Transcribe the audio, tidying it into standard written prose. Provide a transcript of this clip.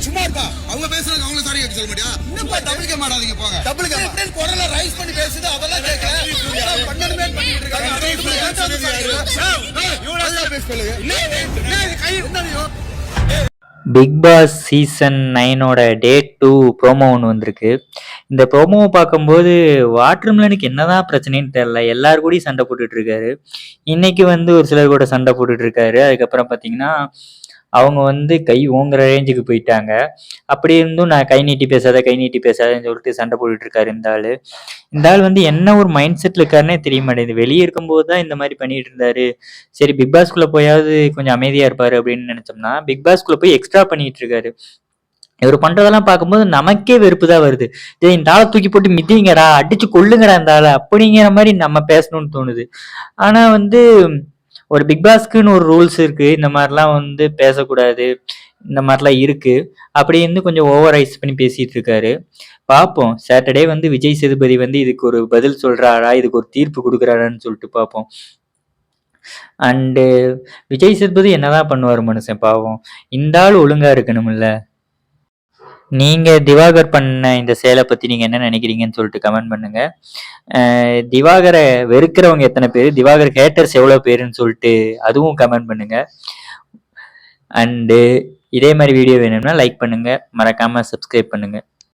சும்மா இருப்பா. அவங்க பேசுறதுக்கு அவங்கள சாரி கேட்க சொல்ல முடியா? என்னப்பா டபுள் கேம் ஆடாதீங்க போங்க. டபுள் கேம் ஃப்ரெண்ட் குரல்ல ரைஸ் பண்ணி பேசுது அதெல்லாம் கேட்கல. பண்ணணுமே பண்ணிட்டு இருக்காங்க. இவனே பேசல. என்ன கை என்னடியோ? பிக் பாஸ் சீசன் 9ஓட டே 2 ப்ரோமோ ஒன்று வந்திருக்கு. இந்த ப்ரோமோவை பார்க்கும்போது வாட்டர்மெலனுக்கு என்னதான் பிரச்சனைன்னு தெரில, எல்லாரு கூடயும் சண்டை போட்டுட்டு இருக்காரு. இன்னைக்கு வந்து ஒரு சிலர் கூட சண்டை போட்டுட்டு இருக்காரு. அதுக்கப்புறம் பார்த்தீங்கன்னா அவங்க வந்து கை ஓங்குற ரேஞ்சுக்கு போயிட்டாங்க. அப்படி இருந்தும் நான் கை நீட்டி பேசாத கை நீட்டி பேசாதன்னு சொல்லிட்டு சண்டை போட்டுட்டு இருக்காரு இந்த ஆள். இந்த ஆள் வந்து என்ன ஒரு மைண்ட் செட்டில் இருக்காருன்னே தெரிய மாட்டேங்குது. வெளியே இருக்கும்போது தான் இந்த மாதிரி பண்ணிட்டு இருந்தாரு. சரி பிக் பாஸ்குள்ளே போயாவது கொஞ்சம் அமைதியாக இருப்பார் அப்படின்னு நினச்சோம்னா பிக் பாஸ்குள்ளே போய் எக்ஸ்ட்ரா பண்ணிட்டு இருக்காரு. இவர் பண்றதெல்லாம் பார்க்கும்போது நமக்கே வெறுப்பு தான் வருது. இந்த ஆளை தூக்கி போட்டு மிதிங்கடா, அடிச்சு கொள்ளுங்கடா இந்த ஆளை அப்படிங்கிற மாதிரி நம்ம பேசணும்னு தோணுது. ஆனா வந்து ஒரு பிக் பாஸ்க்குன்னு ஒரு ரூல்ஸ் இருக்கு, இந்த மாதிரிலாம் வந்து பேசக்கூடாது, இந்த மாதிரிலாம் இருக்கு. அப்படி இருந்து கொஞ்சம் ஓவரைஸ் பண்ணி பேசிட்டு இருக்காரு. பார்ப்போம் சாட்டர்டே வந்து விஜய் சேதுபதி வந்து இதுக்கு ஒரு பதில் சொல்றாரா, இதுக்கு ஒரு தீர்ப்பு கொடுக்குறாரான்னு சொல்லிட்டு பார்ப்போம். அண்டு விஜய் சேதுபதி என்னதான் பண்ணுவார் மனுஷன் பாவம். இந்த ஆள் ஒழுங்கா இருக்கணும்ல. நீங்க திவாகர் பண்ண இந்த செயலை பத்தி நீங்க என்ன நினைக்கிறீங்கன்னு சொல்லிட்டு கமெண்ட் பண்ணுங்க. திவாகரை வெறுக்கிறவங்க எத்தனை பேர், திவாகர் ஹேட்டர்ஸ் எவ்வளவு பேருன்னு சொல்லிட்டு அதுவும் கமெண்ட் பண்ணுங்க. அண்டு இதே மாதிரி வீடியோ வேணும்னா லைக் பண்ணுங்க, மறக்காம சப்ஸ்கிரைப் பண்ணுங்க.